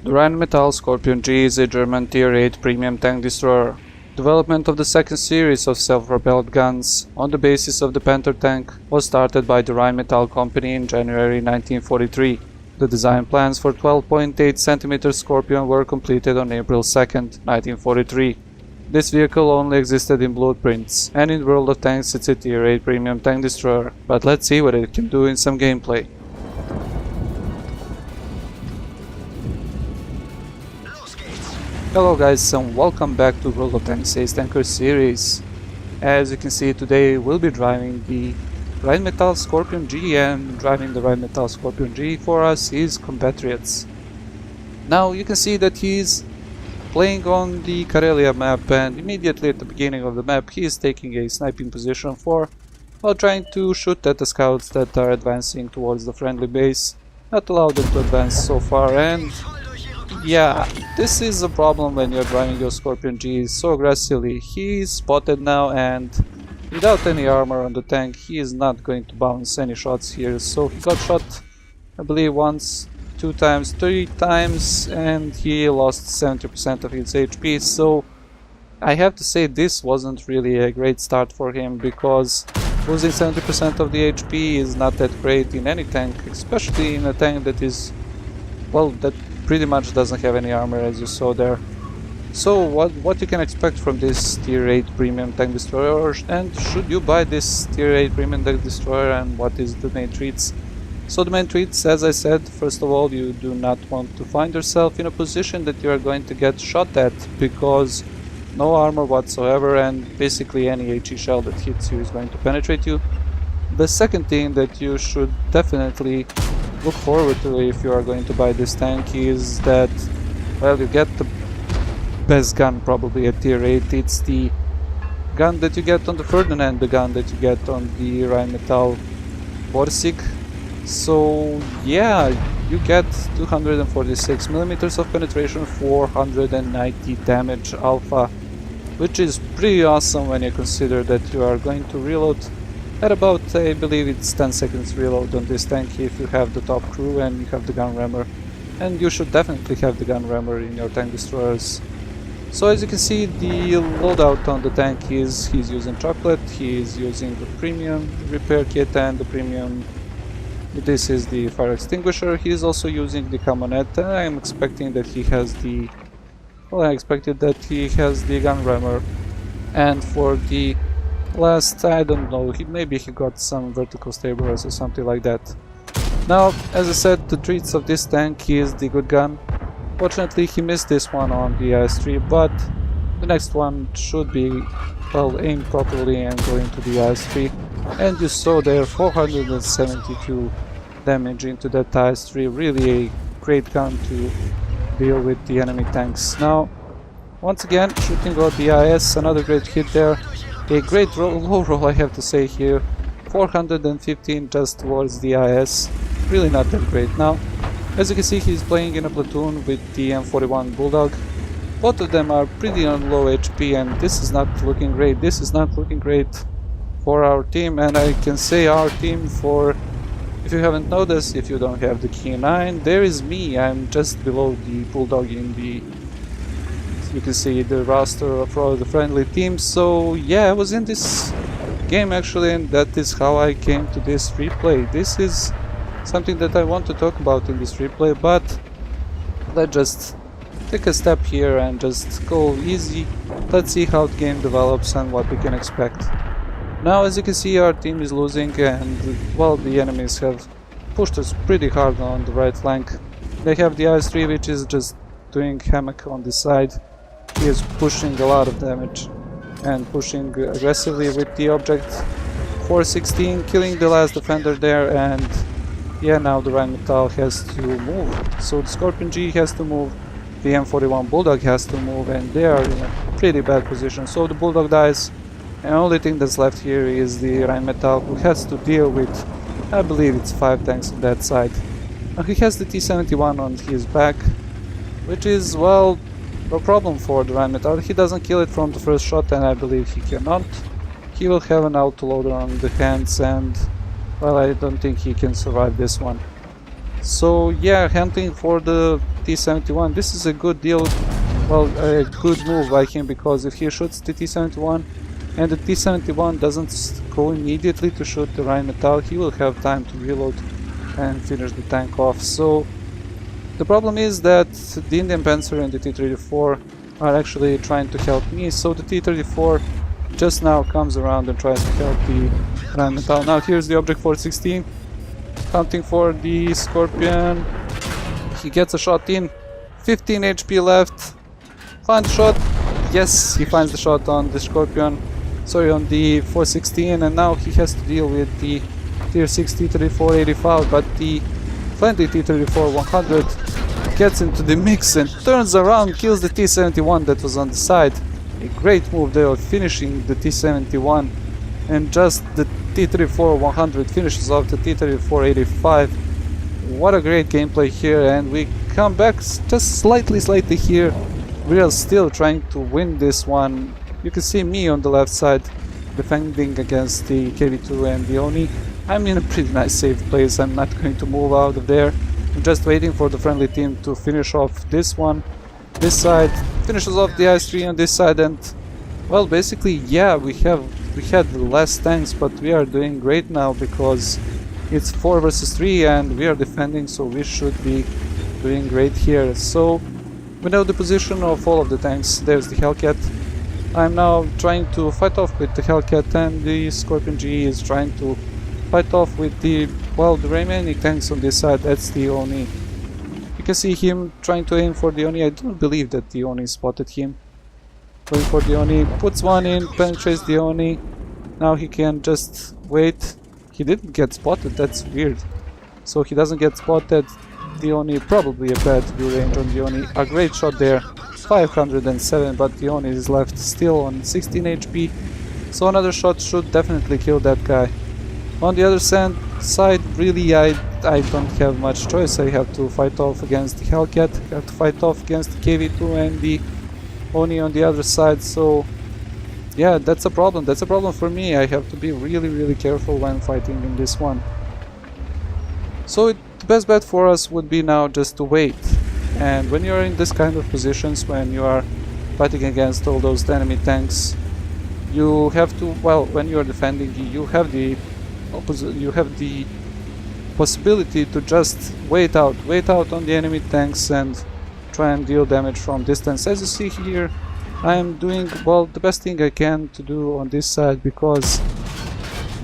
The Rheinemtall Skorpion G is a German Tier 8 premium tank destroyer. Development of the second series of self-propelled guns on the basis of the Panther tank was started by the Rheinmetall company in January 1943. The design plans for 12.8 cm Skorpion were completed on April 2, 1943. This vehicle only existed in blueprints, and in World of Tanks it's a Tier 8 premium tank destroyer, but let's see what it can do in some gameplay. Hello guys, and welcome back to World of Tanks Ace Tanker series. As you can see, today we'll be driving the Rheinemtall Skorpion G, and driving the Rheinemtall Skorpion G for us is Compatriots. Now you can see that he's playing on the Karelia map, and immediately at the beginning of the map he is taking a sniping position while trying to shoot at the scouts that are advancing towards the friendly base, not allow them to advance so far. And yeah, this is a problem when you're driving your Skorpion G so aggressively. He is spotted now, and without any armor on the tank he is not going to bounce any shots here. So he got shot, I believe, once, 2 times, 3 times, and he lost 70% of his HP. So I have to say this wasn't really a great start for him, because losing 70% of the HP is not that great in any tank, especially in a tank that is, well, that pretty much doesn't have any armor, as you saw there. So what you can expect from this Tier 8 premium tank destroyer, and should you buy this Tier 8 premium tank destroyer, and what is the main treats? So the main treats, as I said, first of all, you do not want to find yourself in a position that you are going to get shot at, because no armor whatsoever, and basically any HE shell that hits you is going to penetrate you. The second thing that you should definitely look forward to if you are going to buy this tank is that, well, you get the best gun probably at Tier 8. It's the gun that you get on the Ferdinand, the gun that you get on the Rheinmetall Borsig. So yeah, you get 246mm of penetration, 490 damage alpha, which is pretty awesome when you consider that you are going to reload at about, I believe it's 10 seconds reload on this tank if you have the top crew and you have the gun rammer. And you should definitely have the gun rammer in your tank destroyers. So as you can see, the loadout on the tank is, he's using chocolate, he is using the premium repair kit and the premium, this is the fire extinguisher. He is also using the camonet, and I am expecting that he has the, well, I expected that he has the gun rammer. And for the last, I don't know, maybe he got some vertical stablers or something like that. Now, as I said, the treats of this tank is the good gun. Fortunately he missed this one on the IS-3, but the next one should be, well, aimed properly and go into the IS-3. And you saw there 472 damage into that IS-3, really a great gun to deal with the enemy tanks. Now, once again, shooting out the IS, another great hit there. A great low roll, I have to say here, 415 just towards the IS, really not that great. Now, as you can see, he's playing in a platoon with the M41 Bulldog. Both of them are pretty on low HP, and this is not looking great. This is not looking great for our team, and I can say our team for, if you haven't noticed, if you don't have the key 9, there is me. I'm just below the Bulldog in the, you can see the roster for the friendly team. So yeah, I was in this game actually, and that is how I came to this replay. This is something that I want to talk about in this replay, but let's just take a step here and just go easy. Let's see how the game develops and what we can expect. Now, as you can see, our team is losing, and well, the enemies have pushed us pretty hard on the right flank. They have the IS-3, which is just doing hammock on the side. He is pushing a lot of damage and pushing aggressively with the object. 416, killing the last defender there, and yeah, now the Rheinmetall has to move. So the Skorpion G has to move, the M41 Bulldog has to move, and they are in a pretty bad position. So the Bulldog dies, and the only thing that's left here is the Rheinmetall, who has to deal with, I believe it's 5 tanks on that side. Now he has the T-71 on his back, which is, well, a problem for the Rheinmetall. He doesn't kill it from the first shot, and I believe he cannot. He will have an autoloader on the hands, and well, I don't think he can survive this one. So yeah, hunting for the T-71, this is a good deal, well, a good move by him, because if he shoots the T-71 and the T-71 doesn't go immediately to shoot the Rheinmetall, he will have time to reload and finish the tank off. So the problem is that the Indian Panzer and the T-34 are actually trying to help me, so the T-34 just now comes around and tries to help the Rheinmetall. Now here's the Object 416, hunting for the Scorpion. He gets a shot in, 15 HP left, finds the shot, yes, he finds the shot on the Scorpion, sorry, on the 416, and now he has to deal with the Tier 6 T-34 85, but the friendly T-34 100 gets into the mix and turns around, kills the T-71 that was on the side. A great move there of finishing the T-71, and just the T-34 100 finishes off the T-34 85. What a great gameplay here, and we come back just slightly here. We are still trying to win this one. You can see me on the left side defending against the KV-2 and the Oni. I'm in a pretty nice safe place, I'm not going to move out of there. I'm just waiting for the friendly team to finish off this one. This side finishes off the IS-3 on this side, and well, basically, yeah, we had less tanks, but we are doing great now because it's 4 versus 3 and we are defending, so we should be doing great here. So we know the position of all of the tanks. There's the Hellcat. I'm now trying to fight off with the Hellcat, and the Skorpion G is trying to fight off with the, well, the remaining tanks on this side. That's the Oni. You can see him trying to aim for the Oni. I don't believe that the Oni spotted him. Going for the Oni, puts one in, penetrates the Oni. Now he can just wait. He didn't get spotted, that's weird. So he doesn't get spotted. The Oni, probably a bad Viewrange on the Oni. A great shot there, 507, but the Oni is left still on 16 HP. So another shot should definitely kill that guy. On the other side, really, I don't have much choice. I have to fight off against the Hellcat, I have to fight off against the KV-2 and the Oni on the other side, so yeah, that's a problem. That's a problem for me. I have to be really careful when fighting in this one. So the best bet for us would be now just to wait. And when you're in this kind of positions, when you are fighting against all those enemy tanks, you have to, well, when you are defending, you have the possibility to just wait out on the enemy tanks and try and deal damage from distance. As you see here, I am doing, well, the best thing I can to do on this side, because,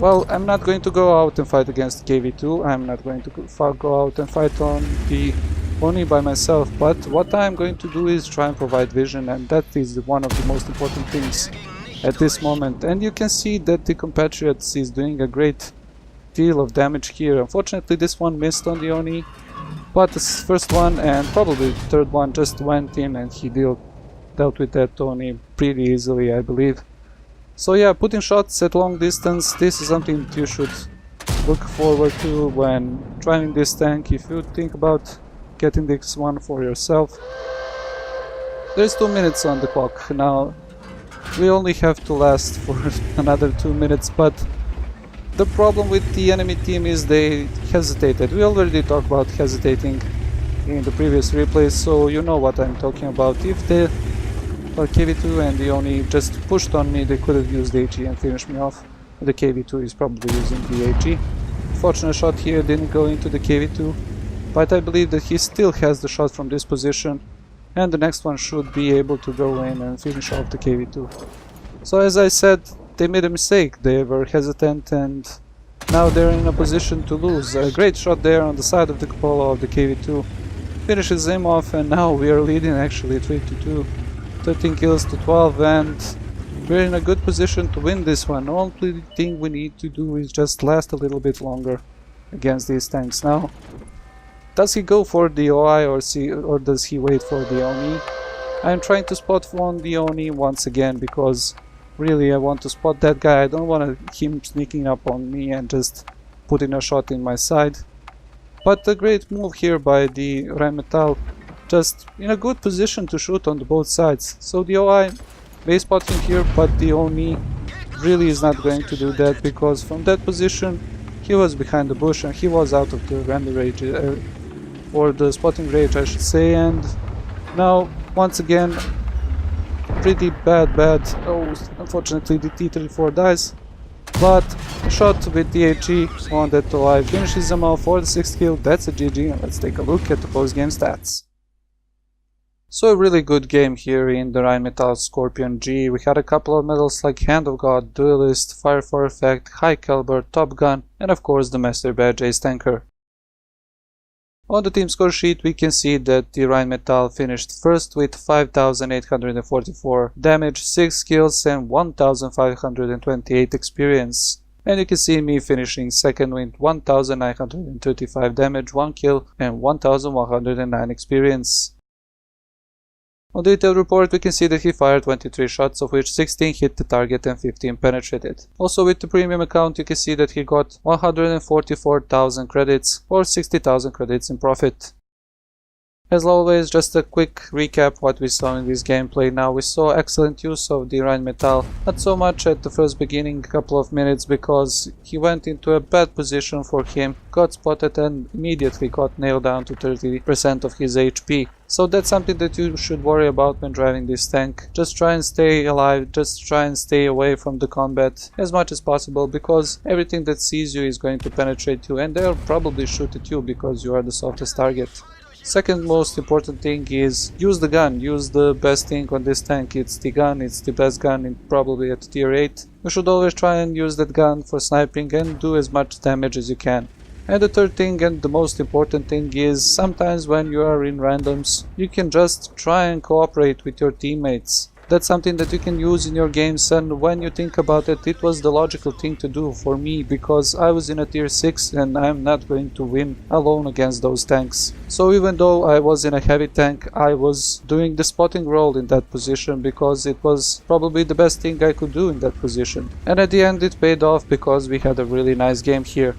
well, I'm not going to go out and fight against KV-2, I'm not going to go out and fight on the Oni by myself, but what I'm going to do is try and provide vision, and that is one of the most important things at this moment. And you can see that the Compatriots is doing a great deal of damage here. Unfortunately, this one missed on the Oni, but the first one and probably the third one just went in, and he dealt with that Oni pretty easily, I believe. So yeah, putting shots at long distance, this is something that you should look forward to when driving this tank. If you think about getting this one for yourself. There's 2 minutes on the clock. Now we only have to last for another 2 minutes, but the problem with the enemy team is they hesitated. We already talked about hesitating in the previous replays, so you know what I'm talking about. If the KV-2 and the Oni just pushed on me, they could have used the AG and finished me off. The KV-2 is probably using the AG. Fortunate shot here didn't go into the KV-2, but I believe that he still has the shot from this position, and the next one should be able to go in and finish off the KV-2. So as I said, they made a mistake. They were hesitant, and now they're in a position to lose. A great shot there on the side of the cupola of the KV-2 finishes him off, and now we are leading actually 3-2, 13 kills to 12, and we're in a good position to win this one. The only thing we need to do is just last a little bit longer against these tanks. Now, does he go for the OI or does he wait for the Oni? I'm trying to spot on the Oni once again, because really I want to spot that guy. I don't want him sneaking up on me and just putting a shot in my side. But a great move here by the Rheinmetall, just in a good position to shoot on both sides. So the OI may spot him here, but the Oni really is not going to do that, because from that position he was behind the bush and he was out of the or the spotting rate I should say, and now once again pretty bad. Oh, unfortunately the T-34 dies, but a shot with the ENG on that alive finishes them off for the 6th kill. That's a GG, and let's take a look at the post-game stats. So a really good game here in the Rheinemtall Skorpion G. We had a couple of medals like Hand of God, Duelist, Fire for Effect, High Caliber, Top Gun, and of course the Master Badge Ace Tanker. On the team score sheet we can see that the Rheinemtall finished first with 5844 damage, 6 kills and 1528 experience. And you can see me finishing second with 1935 damage, 1 kill and 1109 experience. On the detailed report we can see that he fired 23 shots, of which 16 hit the target and 15 penetrated. Also with the premium account you can see that he got 144,000 credits or 60,000 credits in profit. As always, just a quick recap what we saw in this gameplay. Now we saw excellent use of the Rheinemtall, not so much at the first beginning couple of minutes because he went into a bad position for him, got spotted and immediately got nailed down to 30% of his HP. So that's something that you should worry about when driving this tank. Just try and stay alive, just try and stay away from the combat as much as possible, because everything that sees you is going to penetrate you and they'll probably shoot at you because you are the softest target. Second most important thing is use the gun, use the best thing on this tank. It's the gun, it's the best gun probably at tier 8. You should always try and use that gun for sniping and do as much damage as you can. And the third thing and the most important thing is sometimes when you are in randoms you can just try and cooperate with your teammates. That's something that you can use in your games, and when you think about it, it was the logical thing to do for me because I was in a tier 6 and I'm not going to win alone against those tanks. So even though I was in a heavy tank, I was doing the spotting role in that position because it was probably the best thing I could do in that position. And at the end it paid off because we had a really nice game here.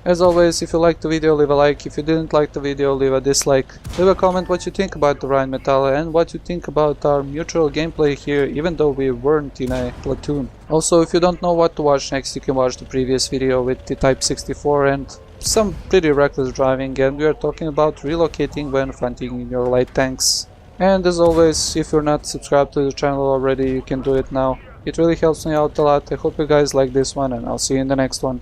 As always, if you liked the video, leave a like. If you didn't like the video, leave a dislike. Leave a comment what you think about the Rheinemtall and what you think about our mutual gameplay here, even though we weren't in a platoon. Also, if you don't know what to watch next, you can watch the previous video with the Type 64 and some pretty reckless driving, and we are talking about relocating when fighting in your light tanks. And as always, if you're not subscribed to the channel already, you can do it now. It really helps me out a lot. I hope you guys like this one and I'll see you in the next one.